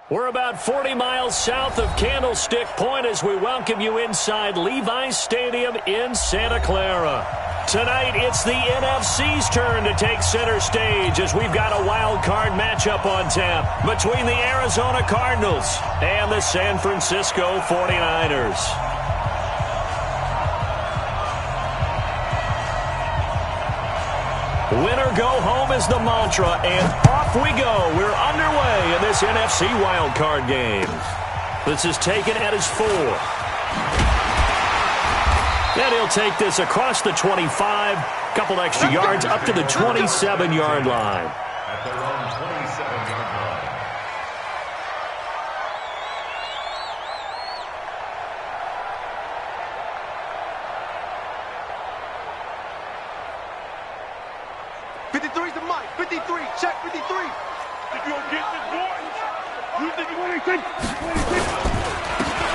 We're about 40 miles south of Candlestick Point as we welcome you inside Levi's Stadium in Santa Clara. Tonight, it's the NFC's turn to take center stage as we've got a wild card matchup on tap between the Arizona Cardinals and the San Francisco 49ers. Win or go home is the mantra, and off we go. We're underway in this NFC wildcard game. This is taken at his 4. And he'll take this across the 25, couple extra yards up to the 27-yard line. At their own 27-yard line. Check 53. Think you gonna get this, boy? You think you want to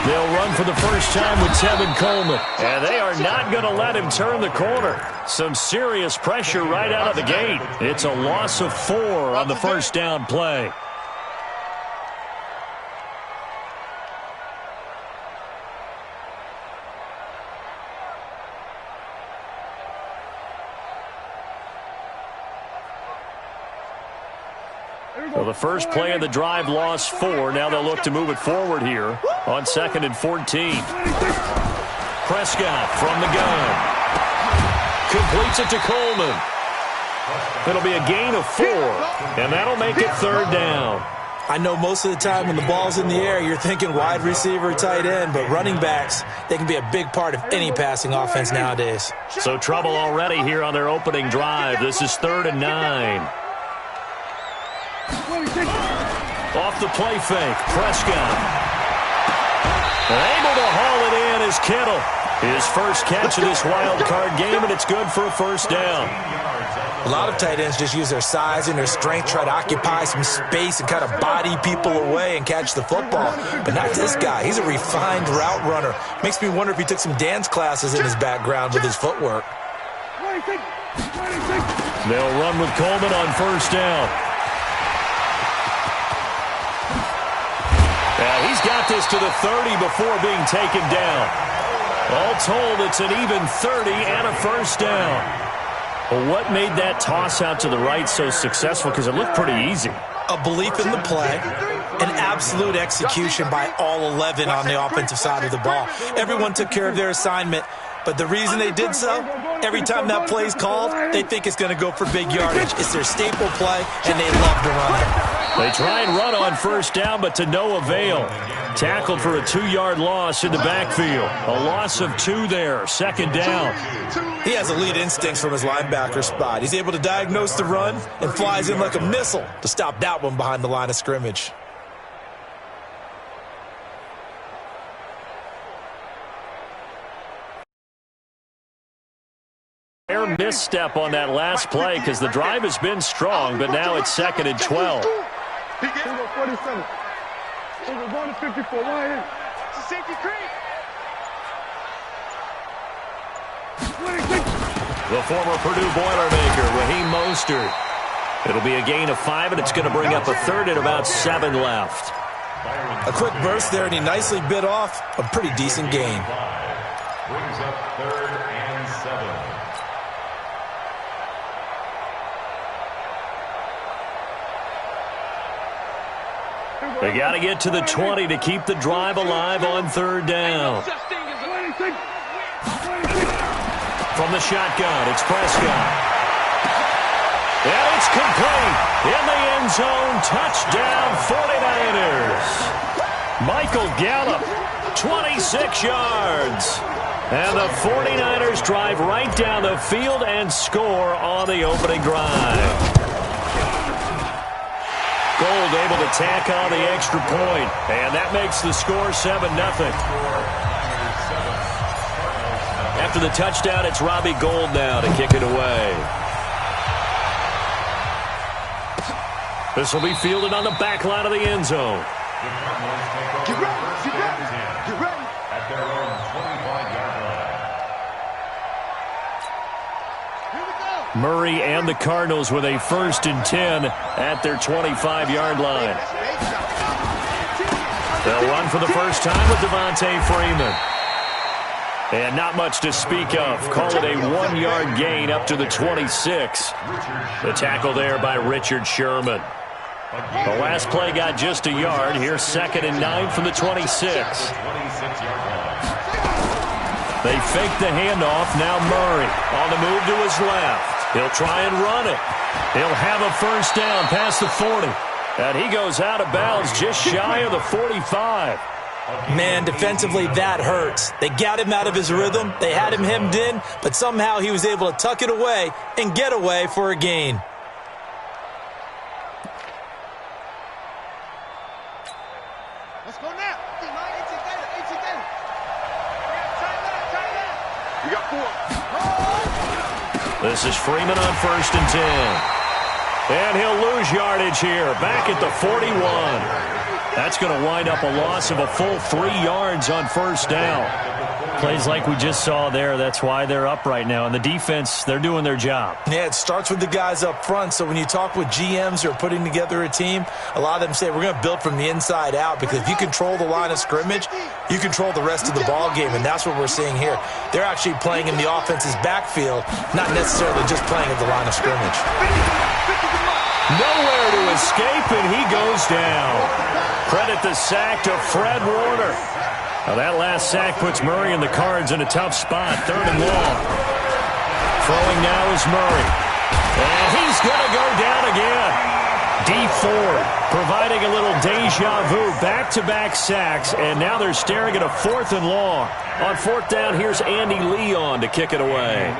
They'll run for the first time with Tevin Coleman. And they are not going to let him turn the corner. Some serious pressure right out of the gate. It's a loss of 4 on the first down play. Well, the first play of the drive lost 4. Now they'll look to move it forward here on 2nd and 14. Prescott from the gun. Completes it to Coleman. It'll be a gain of 4, and that'll make it 3rd down. I know most of the time when the ball's in the air, you're thinking wide receiver, tight end, but running backs, they can be a big part of any passing offense nowadays. So trouble already here on their opening drive. This is 3rd and 9. Off the play fake, Prescott. Able to haul it in is Kittle. His first catch of this wild card game, and it's good for a first down. A lot of tight ends just use their size and their strength, try to occupy some space and kind of body people away and catch the football. But not this guy. He's a refined route runner. Makes me wonder if he took some dance classes in his background with his footwork. They'll run with Coleman on first down. He's got this to the 30 before being taken down. All told, it's an even 30 and a first down. Well, what made that toss out to the right so successful? Because it looked pretty easy. A belief in the play, an absolute execution by all 11 on the offensive side of the ball. Everyone took care of their assignment, but the reason they did so, every time that play's called, they think it's going to go for big yardage. It's their staple play, and they love to run it. They try and run on first down, but to no avail. Tackled for a 2-yard loss in the backfield. A loss of 2 there, 2nd down. He has elite instincts from his linebacker spot. He's able to diagnose the run and flies in like a missile to stop that one behind the line of scrimmage. Fair misstep on that last play because the drive has been strong, but now it's 2nd and 12. He gets 47. We're going to 54. Right here. It's a safety creep. The former Purdue Boilermaker, Raheem Mostert. It'll be a gain of 5, and it's going to bring up a 3rd and about 7 left. A quick burst there, and he nicely bit off a pretty decent gain. Brings up 3rd and 7. They got to get to the 20 to keep the drive alive on 3rd down. From the shotgun, it's Prescott. And it's complete. In the end zone, touchdown 49ers. Michael Gallup, 26 yards. And the 49ers drive right down the field and score on the opening drive. Gold able to tack on the extra point, and that makes the score 7-0. After the touchdown, it's Robbie Gould now to kick it away. This will be fielded on the back line of the end zone. Get ready, get ready, get ready. At their own 25-yard line. Murray and the Cardinals with a 1st and 10 at their 25-yard line. They'll run for the first time with Devontae Freeman. And not much to speak of. Call it a 1-yard gain up to the 26. The tackle there by Richard Sherman. The last play got just a yard. Here's 2nd and 9 from the 26. They fake the handoff. Now Murray on the move to his left. He'll try and run it. He'll have a first down past the 40. And he goes out of bounds just shy of the 45. Man, defensively, that hurts. They got him out of his rhythm. They had him hemmed in, but somehow he was able to tuck it away and get away for a gain. Let's go now. 18 data. You got 4. This is Freeman on 1st and 10. And he'll lose yardage here, back at the 41. That's going to wind up a loss of a full 3 yards on 1st down. Plays like we just saw there. That's why they're up right now. And the defense, they're doing their job. Yeah, it starts with the guys up front. So when you talk with GMs who are putting together a team, a lot of them say we're going to build from the inside out, because if you control the line of scrimmage, you control the rest of the ball game, and that's what we're seeing here. They're actually playing in the offense's backfield, not necessarily just playing at the line of scrimmage. Nowhere to escape, and he goes down. Credit the sack to Fred Warner. Now that last sack puts Murray and the Cards in a tough spot, 3rd and long. Throwing now is Murray. And he's going to go down again. Dee Ford providing a little deja vu, back-to-back sacks, and now they're staring at a 4th and long. On 4th down, here's Andy Leon to kick it away.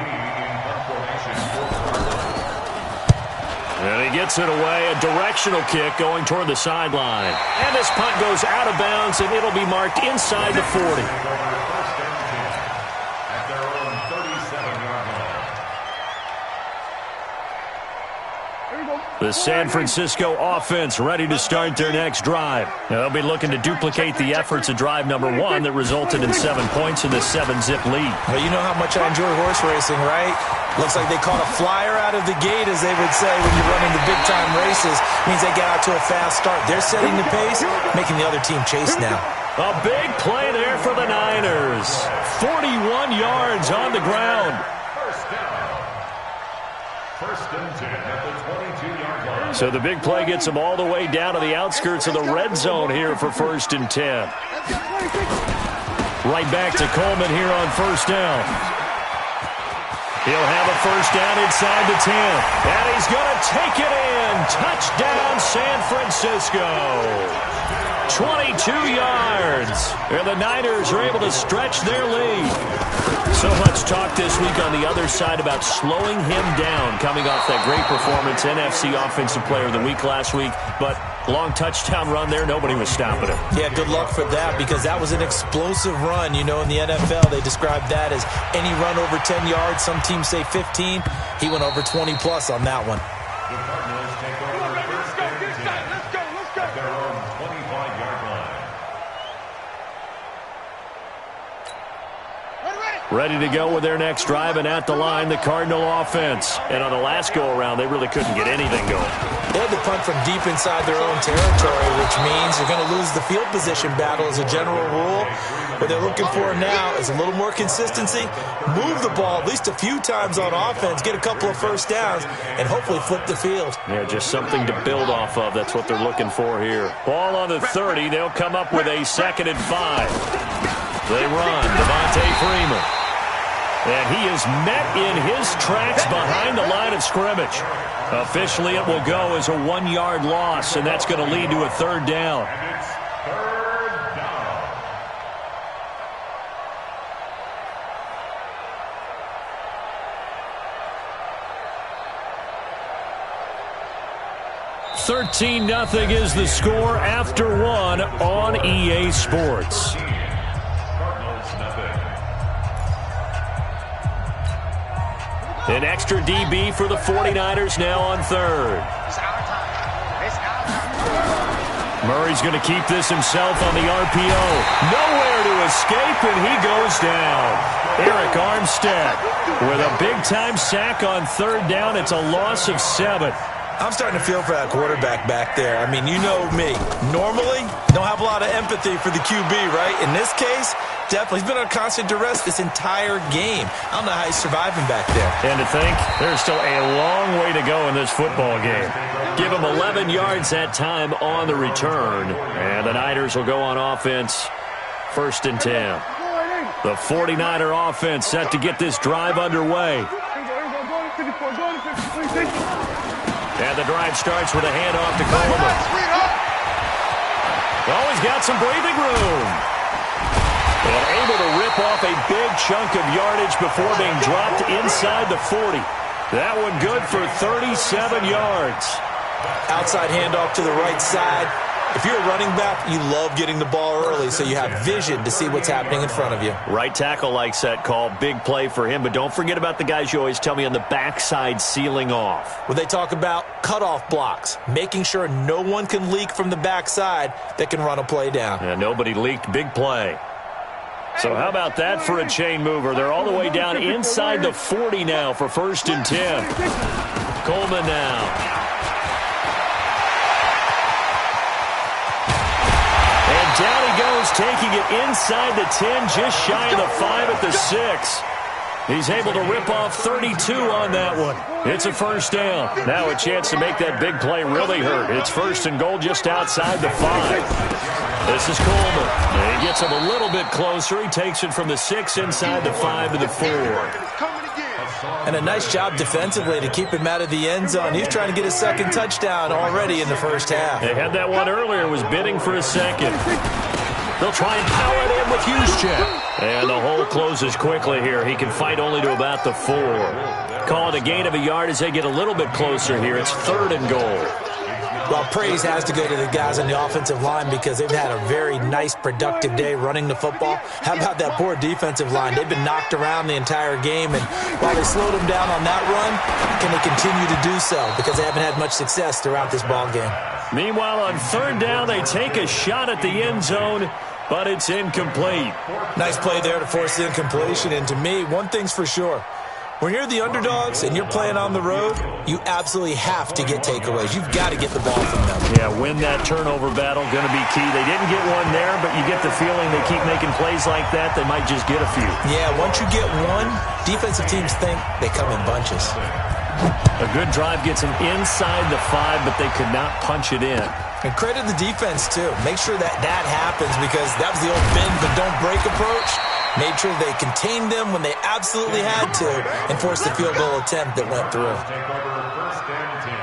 And he gets it away, a directional kick going toward the sideline. And this punt goes out of bounds, and it'll be marked inside the 40. At their own 37-yard line. The San Francisco offense ready to start their next drive. Now, they'll be looking to duplicate the efforts of drive number 1 that resulted in 7 points in the 7-zip lead. Well, you know how much I enjoy horse racing, right? Looks like they caught a flyer out of the gate, as they would say when you're running the big-time races. Means they get out to a fast start. They're setting the pace, making the other team chase now. A big play there for the Niners. 41 yards on the ground. First down. 1st and 10 at the 22-yard line. So the big play gets them all the way down to the outskirts of the red zone here for 1st and 10. Right back to Coleman here on 1st down. He'll have a first down inside the 10. And he's going to take it in. Touchdown, San Francisco. 22 yards. And the Niners are able to stretch their lead. So much talk this week on the other side about slowing him down, coming off that great performance, NFC Offensive Player of the Week last week. But long touchdown run there, nobody was stopping him. Yeah, good luck for that, because that was an explosive run. You know, in the NFL, they describe that as any run over 10 yards. Some teams say 15. He went over 20-plus on that one. The Cardinals take over 1st and 10 at their own 25-yard line. Ready to go with their next drive, and at the line, the Cardinal offense. And on the last go-around, they really couldn't get anything going. They had to punt from deep inside their own territory, which means you're going to lose the field position battle as a general rule. What they're looking for now is a little more consistency, move the ball at least a few times on offense, get a couple of first downs, and hopefully flip the field. Yeah, just something to build off of. That's what they're looking for here. Ball on the 30. They'll come up with a 2nd and 5. They run. Devontae Freeman. And he is met in his tracks behind the line of scrimmage. Officially, it will go as a 1-yard loss, and that's going to lead to a 3rd down. And it's 3rd down. $13-0 is the score after 1 on EA Sports. Cardinals nothing. An extra DB for the 49ers now on 3rd. Murray's going to keep this himself on the RPO. Nowhere to escape, and he goes down. Eric Armstead with a big-time sack on 3rd down. It's a loss of 7. I'm starting to feel for that quarterback back there. I mean, you know me. Normally, don't have a lot of empathy for the QB, right? In this case, definitely. He's been under constant duress this entire game. I don't know how he's surviving back there. And to think, there's still a long way to go in this football game. Give him 11 yards that time on the return. And the Niners will go on offense, 1st and 10. The 49er offense set to get this drive underway. And the drive starts with a handoff to Coleman. Oh, he's got some breathing room. And able to rip off a big chunk of yardage before being dropped inside the 40. That one good for 37 yards. Outside handoff to the right side. If you're a running back, you love getting the ball early so you have vision to see what's happening in front of you. Right tackle likes that call. Big play for him. But don't forget about the guys you always tell me on the backside sealing off. Well, they talk about cutoff blocks, making sure no one can leak from the backside that can run a play down. Yeah, nobody leaked. Big play. So how about that for a chain mover? They're all the way down inside the 40 now for 1st and 10. Coleman now. And down he goes, taking it inside the 10, just shy of the 5 at the 6. He's able to rip off 32 on that one. It's a 1st down. Now a chance to make that big play really hurt. It's 1st and goal just outside the 5. This is Coleman. He gets him a little bit closer. He takes it from the 6 inside the 5 to the 4. And a nice job defensively to keep him out of the end zone. He's trying to get a 2nd touchdown already in the 1st half. They had that one earlier, was bidding for a 2nd. They'll try and power it in with Juszczyk. And the hole closes quickly here. He can fight only to about the 4. Call it a gain of a yard as they get a little bit closer here. It's 3rd and goal. Well, praise has to go to the guys on the offensive line because they've had a very nice, productive day running the football. How about that poor defensive line? They've been knocked around the entire game, and while they slowed them down on that run, can they continue to do so? Because they haven't had much success throughout this ball game. Meanwhile, on 3rd down, they take a shot at the end zone, but it's incomplete. Nice play there to force the incompletion, and to me, one thing's for sure. When you're the underdogs and you're playing on the road, you absolutely have to get takeaways. You've got to get the ball from them. Yeah, win that turnover battle, going to be key. They didn't get one there, but you get the feeling they keep making plays like that, they might just get a few. Yeah, once you get one, defensive teams think they come in bunches. A good drive gets them inside the 5, but they could not punch it in. And credit the defense, too. Make sure that happens because that was the old bend but don't break approach. Made sure they contained them when they absolutely had to and forced the field goal attempt that went through. Take over 1st and 10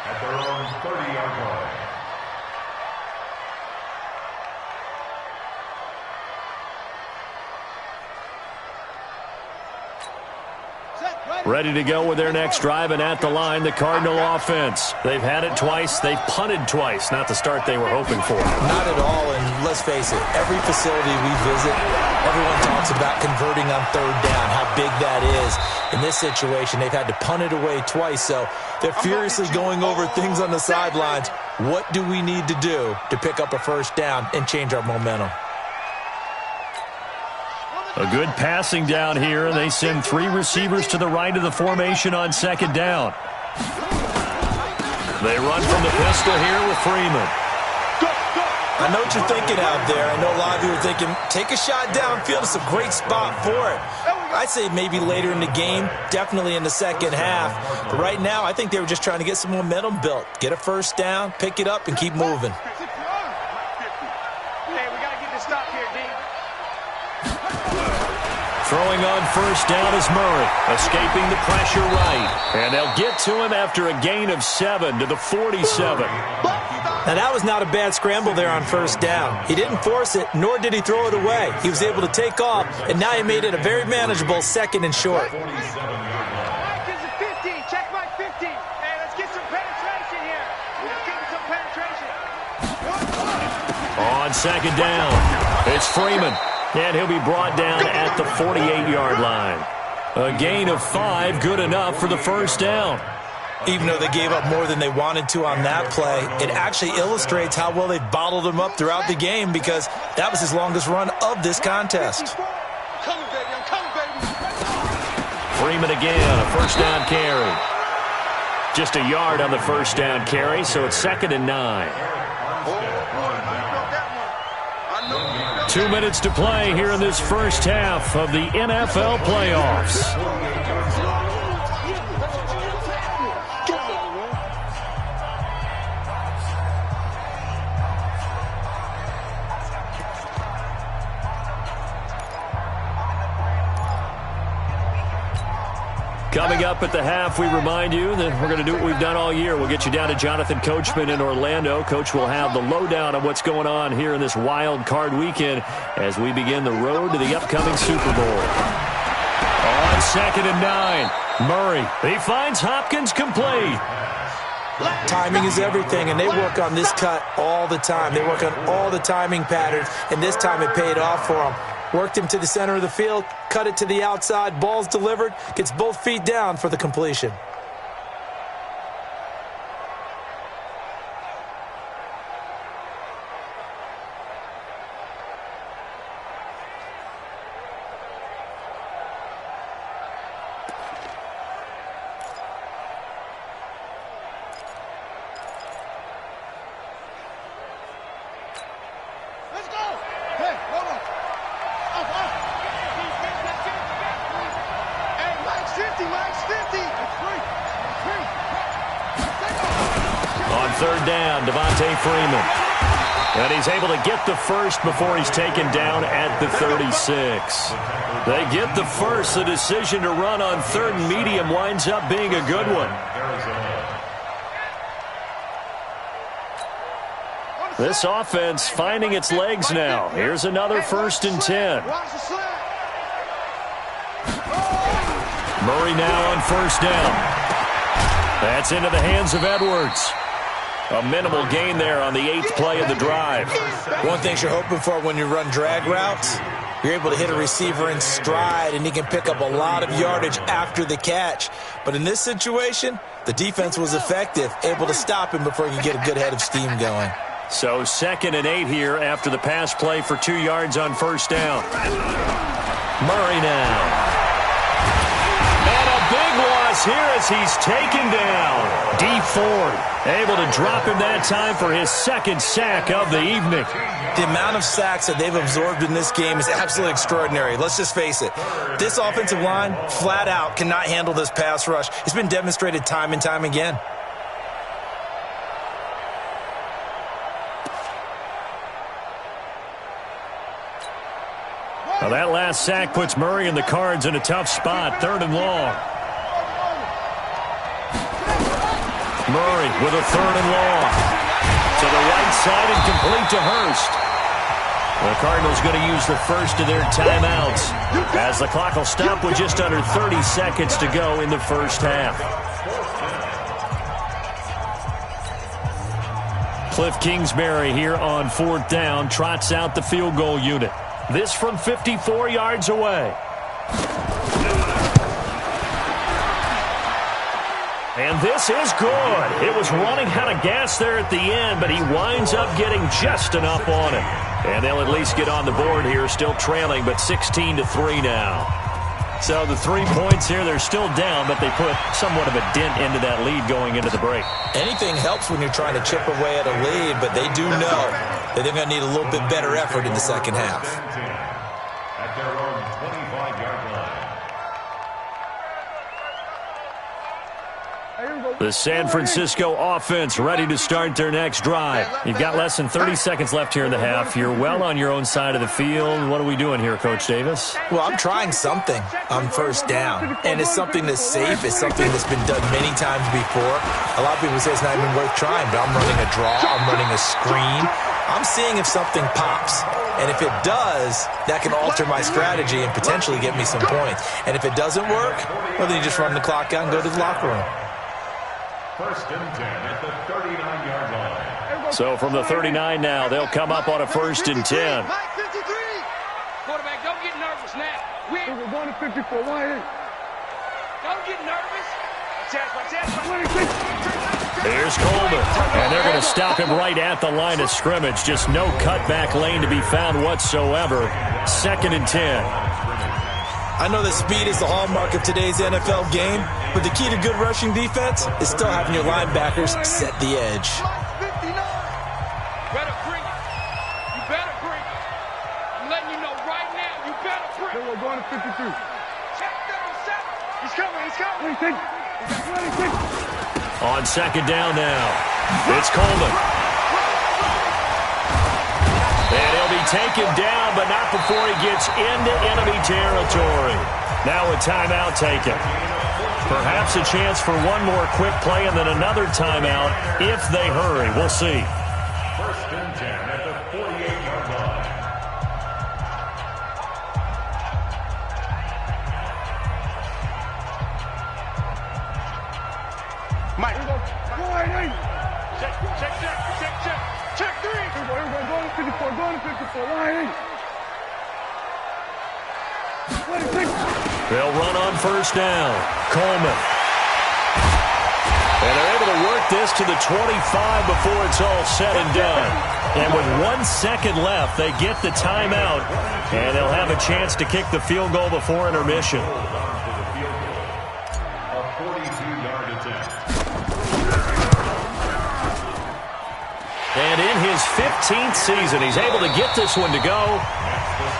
at their own 30-yard line. Ready to go with their next drive, and at the line, the Cardinal offense. They've had it twice. They've punted twice. Not the start they were hoping for. Not at all, and let's face it, every facility we visit, everyone talks about converting on 3rd down, how big that is. In this situation, they've had to punt it away twice, so they're furiously going over things on the sidelines. What do we need to do to pick up a 1st down and change our momentum? A good passing down here, and they send 3 receivers to the right of the formation on 2nd down. They run from the pistol here with Freeman. I know what you're thinking out there. I know a lot of you are thinking, take a shot downfield. It's a great spot for it. I'd say maybe later in the game, definitely in the 2nd half. But right now, I think they were just trying to get some momentum built. Get a 1st down, pick it up, and keep moving. Throwing on 1st down is Murray, escaping the pressure right. And they'll get to him after a gain of 7 to the 47. Now, that was not a bad scramble there on 1st down. He didn't force it, nor did he throw it away. He was able to take off, and now he made it a very manageable 2nd and short. On 2nd down, it's Freeman. And he'll be brought down at the 48-yard line. A gain of 5, good enough for the 1st down. Even though they gave up more than they wanted to on that play, it actually illustrates how well they've bottled him up throughout the game because that was his longest run of this contest. Freeman again, a 1st down carry. Just a yard on the first down carry, so it's 2nd and 9. 2 minutes to play here in this first half of the NFL playoffs. Coming up at the half, we remind you that we're going to do what we've done all year. We'll get you down to Jonathan Coachman in Orlando. Coach will have the lowdown on what's going on here in this wild card weekend as we begin the road to the upcoming Super Bowl. On 2nd and 9, Murray. He finds Hopkins complete. Timing is everything, and they work on this cut all the time. They work on all the timing patterns, and this time it paid off for them. Worked him to the center of the field, cut it to the outside, ball's delivered, gets both feet down for the completion. And he's able to get the first before he's taken down at the 36. They get the first. The decision to run on 3rd and medium winds up being a good one. This offense finding its legs now. Here's another 1st and 10. Murray now on 1st down. That's into the hands of Edwards. A minimal gain there on the 8th play of the drive. One thing you're hoping for when you run drag routes, you're able to hit a receiver in stride, and he can pick up a lot of yardage after the catch. But in this situation, the defense was effective, able to stop him before he could get a good head of steam going. So 2nd and 8 here after the pass play for 2 yards on 1st down. Murray now. And a big loss here as he's taken down. D. Ford able to drop him that time for his 2nd sack of the evening. The amount of sacks that they've absorbed in this game is absolutely extraordinary. Let's just face it. This offensive line, flat out, cannot handle this pass rush. It's been demonstrated time and time again. Well, that last sack puts Murray and the Cards in a tough spot, 3rd and long. Murray with a 3rd and long. To the right side and complete to Hurst. The Cardinals going to use the first of their timeouts as the clock will stop with just under 30 seconds to go in the first half. Cliff Kingsbury here on 4th down trots out the field goal unit. This from 54 yards away. And this is good. It was running out of gas there at the end, but he winds up getting just enough on it. And they'll at least get on the board here, still trailing, but 16-3 now. So the 3 points here, they're still down, but they put somewhat of a dent into that lead going into the break. Anything helps when you're trying to chip away at a lead, but they do know that they're going to need a little bit better effort in the second half. At their own 25-yard line. The San Francisco offense ready to start their next drive. You've got less than 30 seconds left here in the half. You're well on your own side of the field. What are we doing here, Coach Davis? Well, I'm trying something on 1st down, and it's something that's safe. It's something that's been done many times before. A lot of people say it's not even worth trying, but I'm running a draw. I'm running a screen. I'm seeing if something pops. And if it does, that can alter my strategy and potentially get me some points. And if it doesn't work, well, then you just run the clock out and go to the locker room. 1st and 10 at the 39-yard line. So from the 39 now, they'll come up on a 1st and 10. Quarterback, don't get nervous now. We're going to 54. Why? Don't get nervous. Here's Coleman, and they're going to stop him right at the line of scrimmage. Just no cutback lane to be found whatsoever. 2nd and 10. I know that speed is the hallmark of today's NFL game, but the key to good rushing defense is still having your linebackers set the edge. Better bring it. You better bring it. I'm letting you know right now, you better bring it. We're going to 52. Check down 7. He's coming, he's coming. On second down now, it's Coleman. And he'll be taken down, but not before he gets into enemy territory. Now a timeout taken. Perhaps a chance for one more quick play and then another timeout if they hurry. We'll see. First and 10 at the 48-yard line. Mike. Go ahead, check. Check 3. Here we go. Going to 54. Going to 54. Line 8. They'll run on first down. Coleman. And they're able to work this to the 25 before it's all said and done. And with 1 second left, they get the timeout. And they'll have a chance to kick the field goal before intermission. A 42-yard attempt. And in his 15th season, he's able to get this one to go.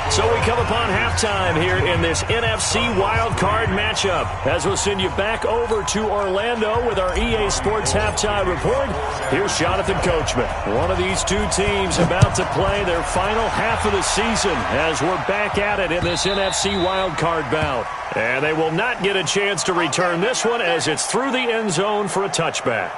So we come upon halftime here in this NFC wildcard matchup. As we'll send you back over to Orlando with our EA Sports halftime report. Here's Jonathan Coachman. One of these two teams about to play their final half of the season as we're back at it in this NFC wildcard bout. And they will not get a chance to return this one as it's through the end zone for a touchback.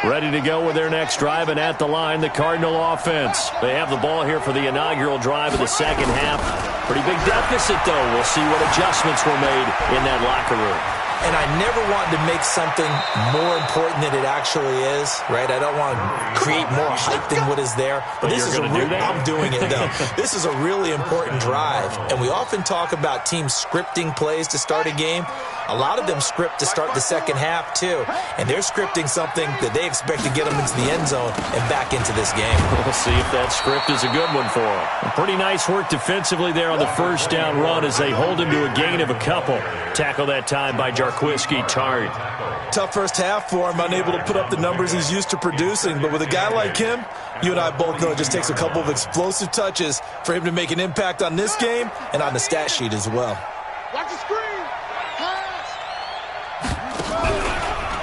Ready to go with their next drive, and at the line, the Cardinal offense. They have the ball here for the inaugural drive of the second half. Pretty big deficit, though. We'll see what adjustments were made in that locker room. And I never want to make something more important than it actually is, right? I don't want to create more hype than what is there. But this is I'm doing it, though. This is a really important drive. And we often talk about teams scripting plays to start a game. A lot of them script to start the second half, too. And they're scripting something that they expect to get them into the end zone and back into this game. We'll see if that script is a good one for them. Pretty nice work defensively there on the first down run as they hold him to a gain of a couple. Tackle that time by Jarquiski Tart. Tough first half for him, unable to put up the numbers he's used to producing. But with a guy like him, you and I both know it just takes a couple of explosive touches for him to make an impact on this game and on the stat sheet as well. Watch the screen.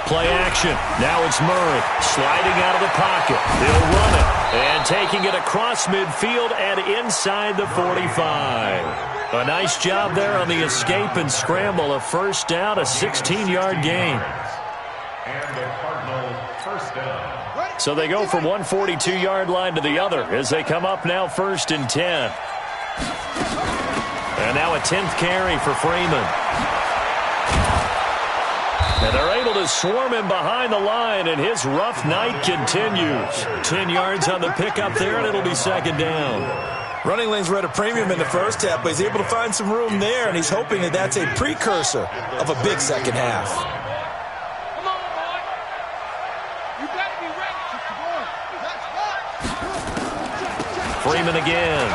Play action. Now it's Murray sliding out of the pocket. He'll run it. And taking it across midfield and inside the 45. A nice job there on the escape and scramble. A first down, a 16-yard gain. And the Cardinals first down. So they go from one 42-yard line to the other as they come up now first and 10. And now a 10th carry for Freeman. And they're able to swarm him behind the line, and his rough night continues. 10 yards on the pickup there, and it'll be second down. Running lanes were at a premium in the first half, but he's able to find some room there, and he's hoping that that's a precursor of a big second half. Come on, boy. You better be ready. Freeman again.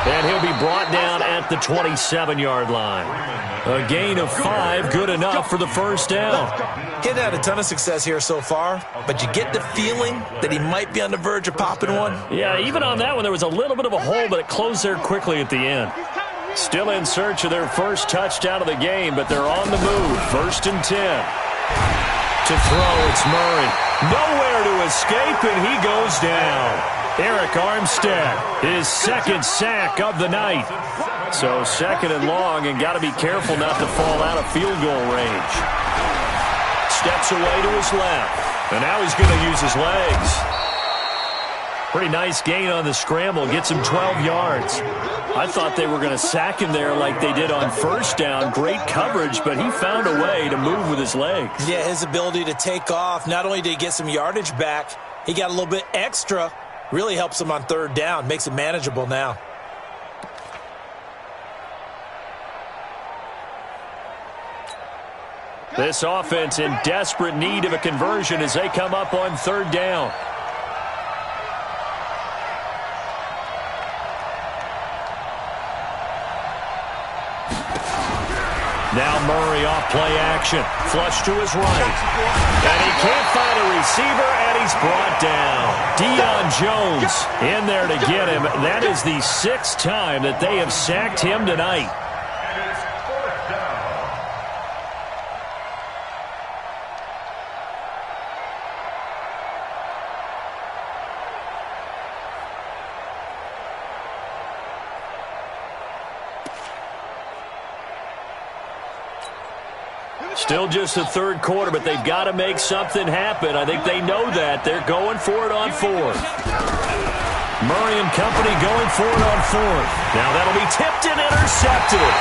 And he'll be brought down at the 27-yard line. A gain of 5, good enough for the first down. He hadn't had a ton of success here so far, but you get the feeling that he might be on the verge of popping one. Yeah, even on that one, there was a little bit of a hole, but it closed there quickly at the end. Still in search of their first touchdown of the game, but they're on the move. First and 10. To throw, it's Murray. Nowhere to escape, and he goes down. Eric Armstead, his second sack of the night. So second and long, and got to be careful not to fall out of field goal range. Steps away to his left, and now he's going to use his legs. Pretty nice gain on the scramble, gets him 12 yards. I thought they were going to sack him there like they did on first down. Great coverage, but he found a way to move with his legs. Yeah, his ability to take off, not only did he get some yardage back, he got a little bit extra. Really helps him on third down, makes it manageable now. This offense in desperate need of a conversion as they come up on third down. Now Murray off play action. Flush to his right. And he can't find a receiver, and he's brought down. Deion Jones in there to get him. That is the 6th time that they have sacked him tonight. Still just the 3rd quarter, but they've got to make something happen. I think they know that. They're going for it on 4th. Murray and company going for it on 4th. Now that'll be tipped and intercepted.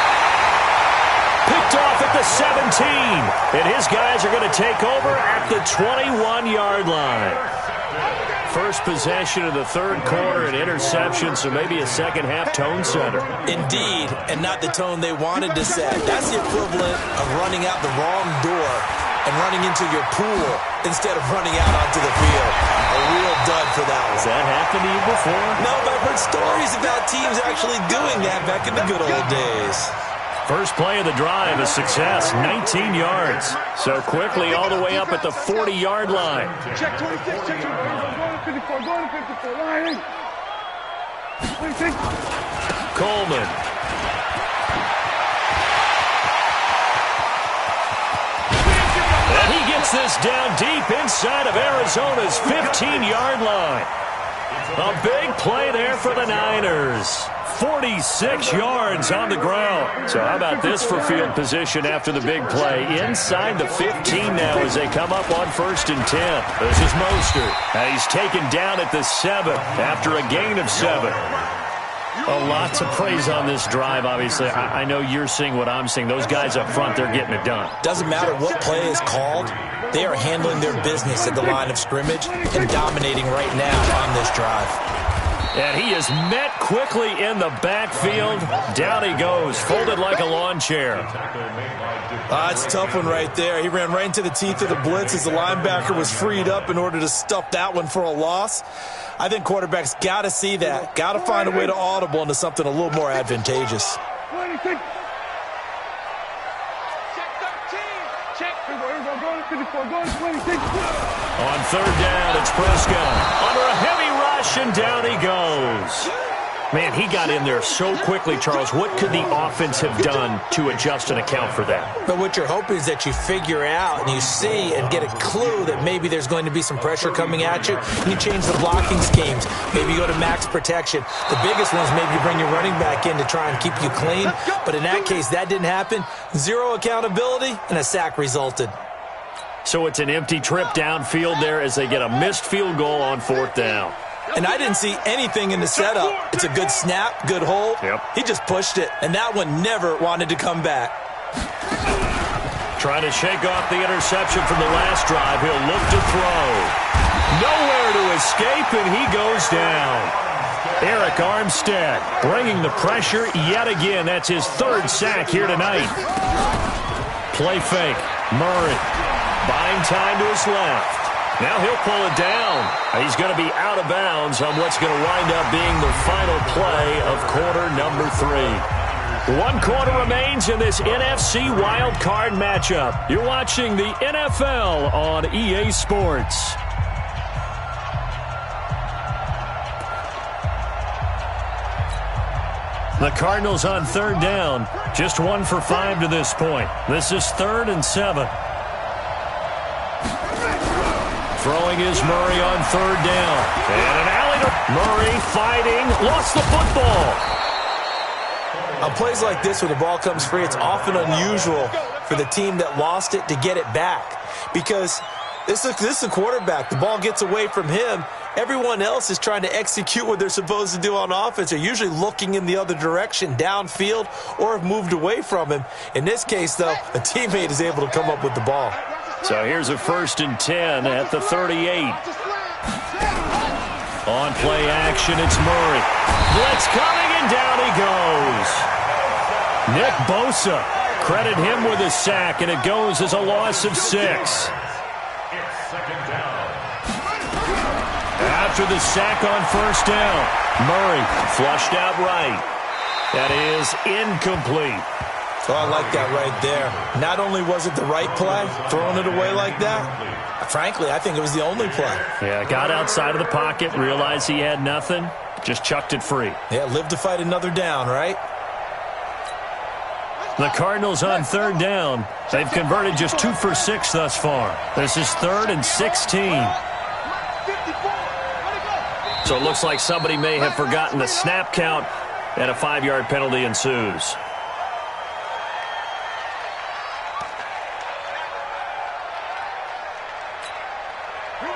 Picked off at the 17. And his guys are going to take over at the 21-yard line. First possession of the 3rd quarter, an interception, so maybe a second-half tone setter. Indeed, and not the tone they wanted to set. That's the equivalent of running out the wrong door and running into your pool instead of running out onto the field. A real dud for that one. Has that happened to you before? No, but I've heard stories about teams actually doing that back in the good old days. First play of the drive, a success, 19 yards. So quickly all the way up at the 40-yard line. Check 26, check 24, going to 54, line 26. Coleman. And he gets this down deep inside of Arizona's 15-yard line. A big play there for the Niners. 46 yards on the ground. So how about this for field position after the big play? Inside the 15 now as they come up on 1st and 10. This is Mostert. And he's taken down at the 7 after a gain of 7. A lot to praise on this drive, obviously. I know you're seeing what I'm seeing. Those guys up front, they're getting it done. Doesn't matter what play is called. They are handling their business at the line of scrimmage and dominating right now on this drive. And he is met quickly in the backfield. Down he goes, folded like a lawn chair. It's a tough one right there. He ran right into the teeth of the blitz as the linebacker was freed up in order to stuff that one for a loss. I think quarterbacks got to see that. Got to find a way to audible into something a little more advantageous. 26. Check 13. Check. Going to 54, going to 26. On 3rd down, it's Prescott. Under a heavy rush, and down he goes. Man, he got in there so quickly, Charles. What could the offense have done to adjust and account for that? But what you're hoping is that you figure out and you see and get a clue that maybe there's going to be some pressure coming at you. And you change the blocking schemes. Maybe you go to max protection. The biggest ones, maybe you bring your running back in to try and keep you clean. But in that case, that didn't happen. Zero accountability, and a sack resulted. So it's an empty trip downfield there as they get a missed field goal on 4th down. And I didn't see anything in the setup. It's a good snap, good hold. Yep. He just pushed it, and that one never wanted to come back. Trying to shake off the interception from the last drive. He'll look to throw. Nowhere to escape, and he goes down. Eric Armstead bringing the pressure yet again. That's his 3rd sack here tonight. Play fake. Murray buying time to his left. Now he'll pull it down. He's going to be out of bounds on what's going to wind up being the final play of quarter number 3. 1 quarter remains in this NFC wildcard matchup. You're watching the NFL on EA Sports. The Cardinals on 3rd down. Just 1 for 5 to this point. This is 3rd and 7. Throwing is Murray on 3rd down. And an alley to Murray fighting. Lost the football. On plays like this where the ball comes free, it's often unusual for the team that lost it to get it back. Because this is a quarterback. The ball gets away from him. Everyone else is trying to execute what they're supposed to do on offense. They're usually looking in the other direction, downfield, or have moved away from him. In this case, though, a teammate is able to come up with the ball. So here's a 1st and 10 at the 38. On play action, it's Murray. Blitz coming, and down he goes. Nick Bosa, credit him with a sack, and it goes as a loss of 6. After the sack on 1st down, Murray flushed out right. That is incomplete. Oh, I like that right there. Not only was it the right play, throwing it away like that, frankly, I think it was the only play. Yeah, got outside of the pocket, realized he had nothing, just chucked it free. Yeah, live to fight another down, right? The Cardinals on third down. They've converted just 2 for 6 thus far. This is 3rd and 16. So it looks like somebody may have forgotten the snap count, and a 5-yard penalty ensues.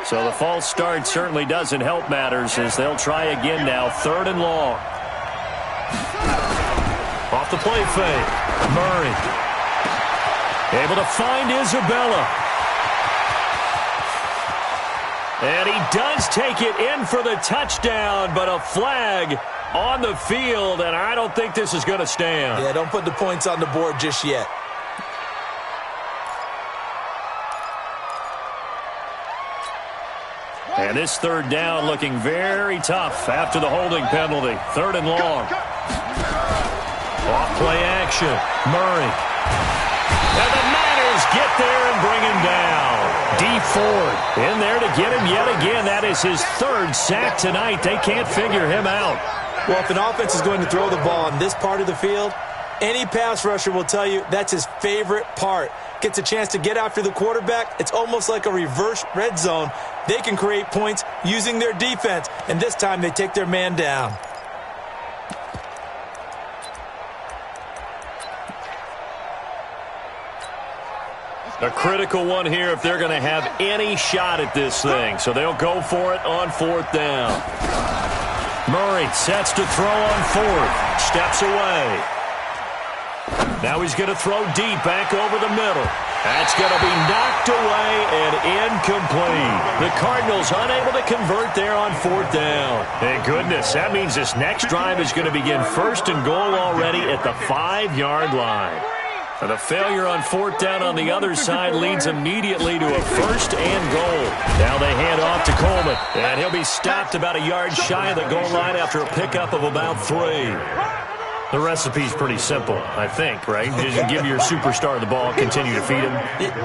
So the false start certainly doesn't help matters as they'll try again now, 3rd and long. Off the play fake. Murray. Able to find Isabella. And he does take it in for the touchdown, but a flag on the field, and I don't think this is going to stand. Yeah, don't put the points on the board just yet. And this 3rd down looking very tough after the holding penalty. 3rd and long. Off play action. Murray. And the Niners get there and bring him down. D Ford in there to get him yet again. That is his 3rd sack tonight. They can't figure him out. Well, if an offense is going to throw the ball on this part of the field, any pass rusher will tell you that's his favorite part. Gets a chance to get after the quarterback. It's almost like a reverse red zone. They can create points using their defense, and this time they take their man down. A critical one here if they're going to have any shot at this thing. So they'll go for it on 4th down. Murray sets to throw on 4th. Steps away. Now he's going to throw deep back over the middle. That's going to be knocked away and incomplete. The Cardinals unable to convert there on 4th down. Thank goodness. That means this next drive is going to begin 1st and goal already at the 5-yard line. And the failure on 4th down on the other side leads immediately to a 1st and goal. Now they hand off to Coleman. And he'll be stopped about a yard shy of the goal line after a pickup of about 3. The recipe's pretty simple, I think, right? Just give your superstar the ball, continue to feed him.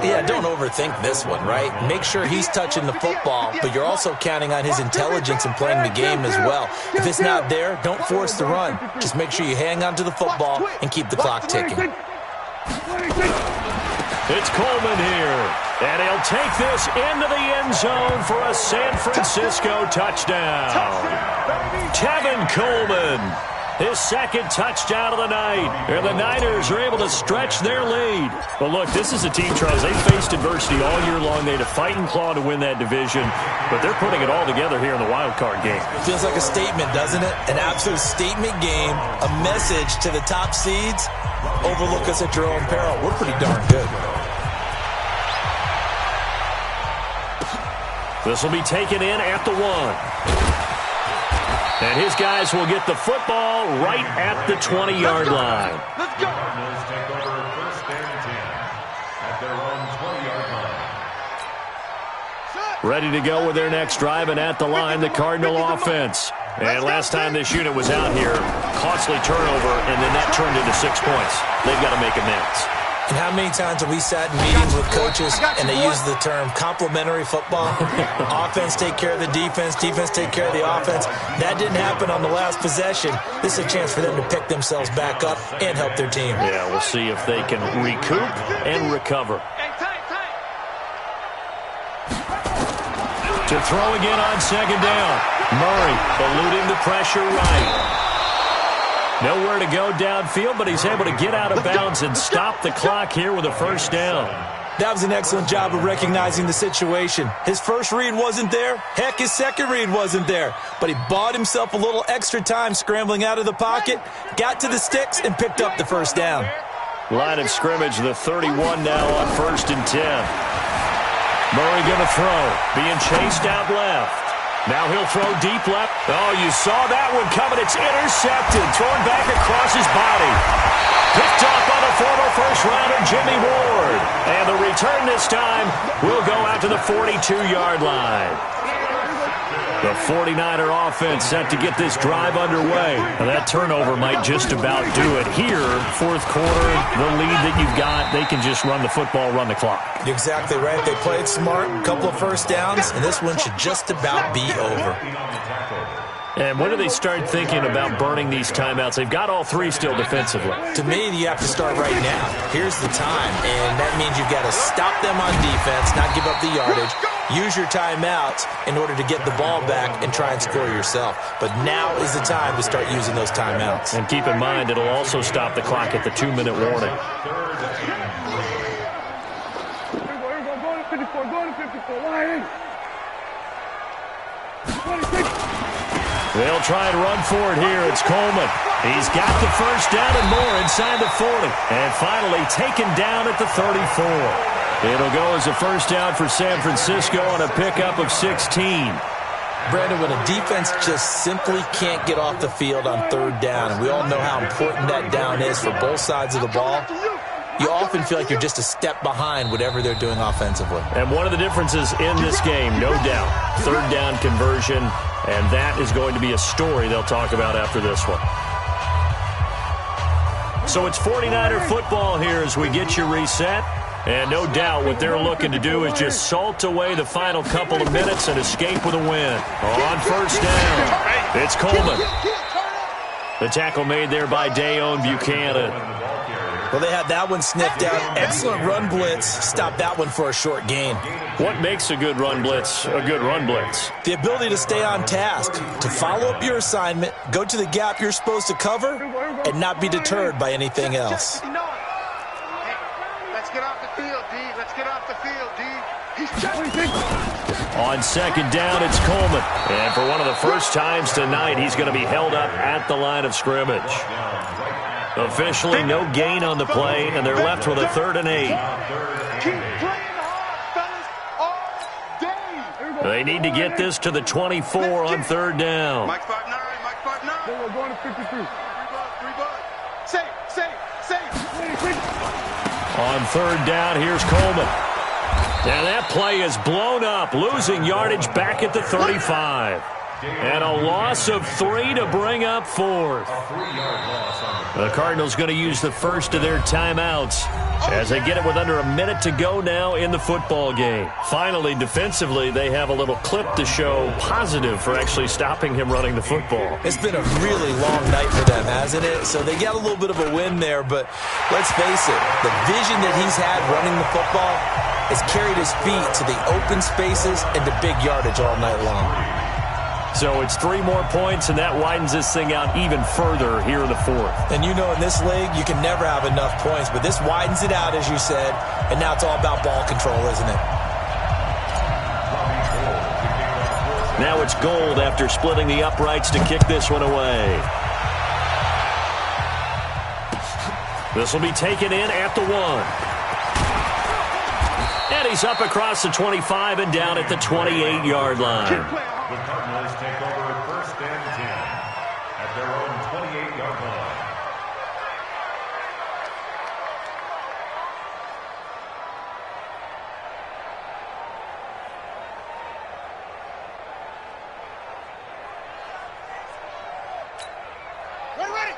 Yeah, don't overthink this one, right? Make sure he's touching the football, but you're also counting on his intelligence in playing the game as well. If it's not there, don't force the run. Just make sure you hang on to the football and keep the clock ticking. It's Coleman here, and he'll take this into the end zone for a San Francisco touchdown. Tevin Coleman, his 2nd touchdown of the night, and the Niners are able to stretch their lead. But look, this is a team, Charles, they faced adversity all year long. They had to fight and claw to win that division, but they're putting it all together here in the wild card game. Feels like a statement, doesn't it? An absolute statement game, a message to the top seeds. Overlook us at your own peril. We're pretty darn good. This will be taken in at the 1. And his guys will get the football right at the 20-yard line. Let's go. Cardinals take over 1st and 10 at their own 20-yard line. Ready to go with their next drive, and at the line, the Cardinal offense. And last time this unit was out here, costly turnover, and then that turned into 6 points. They've got to make amends. And how many times have we sat in meetings with coaches and they use the term complementary football? Offense take care of the defense, defense take care of the offense. That didn't happen on the last possession. This is a chance for them to pick themselves back up and help their team. Yeah, we'll see if they can recoup and recover. To throw again on 2nd down. Murray eluding the pressure right. Nowhere to go downfield, but he's able to get out of bounds and stop the clock here with a 1st down. That was an excellent job of recognizing the situation. His first read wasn't there. Heck, his second read wasn't there. But he bought himself a little extra time scrambling out of the pocket, got to the sticks, and picked up the 1st down. Line of scrimmage, the 31 now on 1st and 10. Murray going to throw, being chased out left. Now he'll throw deep left. Oh, you saw that one coming. It's intercepted. Thrown back across his body. Picked up on the former first-rounder Jimmy Ward. And the return this time will go out to the 42-yard line. The 49er offense set to get this drive underway. Now that turnover might just about do it here. Fourth quarter, the lead that you've got, they can just run the football, run the clock. You're exactly right. They played smart, a couple of first downs, and this one should just about be over. And when do they start thinking about burning these timeouts? They've got all three still defensively. To me, you have to start right now. Here's the time, and that means you've got to stop them on defense, not give up the yardage, use your timeouts in order to get the ball back and try and score yourself. But now is the time to start using those timeouts. And keep in mind, it'll also stop the clock at the 2-minute warning. They'll try and run for it here. It's Coleman. He's got the first down and more inside the 40. And finally taken down at the 34. It'll go as a first down for San Francisco on a pickup of 16. Brandon, when a defense just simply can't get off the field on third down, and we all know how important that down is for both sides of the ball, you often feel like you're just a step behind whatever they're doing offensively. And one of the differences in this game, no doubt, third down conversion, and that is going to be a story they'll talk about after this one. So it's 49er football here as we get you reset. And no doubt what they're looking to do is just salt away the final couple of minutes and escape with a win. On first down, it's Coleman. The tackle made there by Dayon Buchanan. Well, they had that one sniffed out. Excellent run blitz. Stopped that one for a short gain. What makes a good run blitz a good run blitz? The ability to stay on task, to follow up your assignment, go to the gap you're supposed to cover, and not be deterred by anything else. Let's get off the field, D. Let's get off the field, D. He's on second down, it's Coleman. And for one of the first times tonight, he's going to be held up at the line of scrimmage. Officially, no gain on the play, and they're left with a 3rd and 8. keep playing hard, fellas, all day. They need to get this to the 24 on 3rd down. Mike 5-9, Mike 5-9. We're going to 53. Three ball. Safe. On 3rd down, here's Coleman. And that play is blown up, losing yardage back at the 35. And a loss of 3 to bring up 4th. The Cardinals going to use the first of their timeouts as they get it with under a minute to go now in the football game. Finally, defensively, they have a little clip to show positive for actually stopping him running the football. It's been a really long night for them, hasn't it? So they got a little bit of a win there, but let's face it, the vision that he's had running the football has carried his feet to the open spaces and to big yardage all night long. So it's 3 more points, and that widens this thing out even further here in the 4th. And you know in this league, you can never have enough points, but this widens it out, as you said, and now it's all about ball control, isn't it? Now it's Gold after splitting the uprights to kick this one away. This will be taken in at the 1. And he's up across the 25 and down at the 28-yard line. The Cardinals take over 1st and 10 at their own 28-yard line.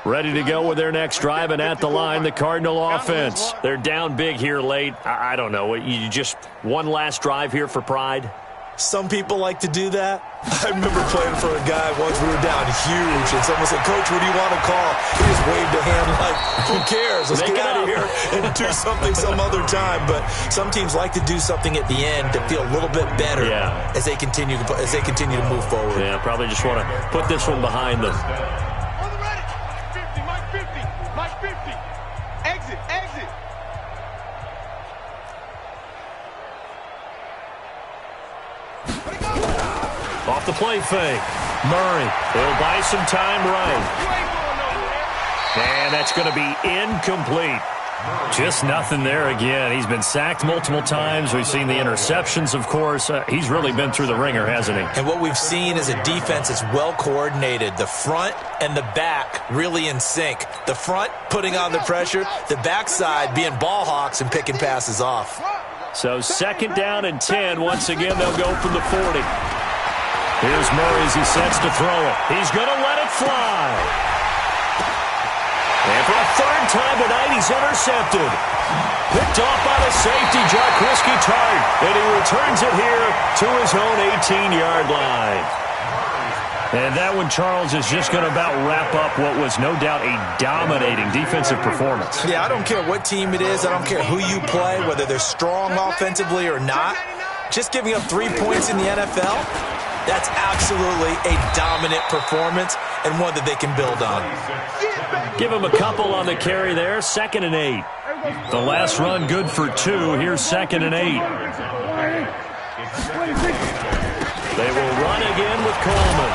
Ready to go with their next drive, and at the line, the Cardinal offense. They're down big here late. I don't know. You just one last drive here for pride? Some people like to do that. I remember playing for a guy once we were down huge, and someone said, "Coach, what do you want to call?" He just waved a hand like, who cares? Let's get out of here and do something some other time. But some teams like to do something at the end to feel a little bit better as they continue to move forward. Yeah, probably just want to put this one behind them. On the ready. 50, Mike 50. Mike 50. Exit. Off the play fake. Murray, he'll buy some time right. And that's going to be incomplete. Just nothing there again. He's been sacked multiple times. We've seen the interceptions, of course. He's really been through the ringer, hasn't he? And what we've seen is a defense that's well coordinated. The front and the back really in sync. The front putting on the pressure. The backside being ball hawks and picking passes off. So 2nd down and 10. Once again, they'll go from the 40. Here's Murray as he sets to throw it. He's going to let it fly. And for a third time tonight, he's intercepted. Picked off by the safety, Jaquiski Tartt. And he returns it here to his own 18-yard line. And that one, Charles, is just going to about wrap up what was no doubt a dominating defensive performance. Yeah, I don't care what team it is. I don't care who you play, whether they're strong offensively or not. Just giving up 3 points in the NFL, that's absolutely a dominant performance and one that they can build on. Give him a couple on the carry there. 2nd and 8. The last run good for 2. Here's 2nd and 8. They will run again with Coleman.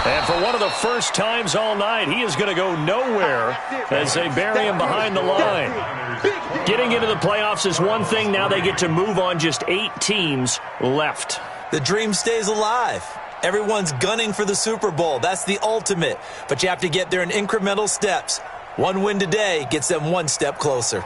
And for one of the first times all night, he is going to go nowhere as they bury him behind the line. Getting into the playoffs is one thing. Now they get to move on. Just 8 teams left. The dream stays alive. Everyone's gunning for the Super Bowl. That's the ultimate. But you have to get there in incremental steps. One win today gets them one step closer.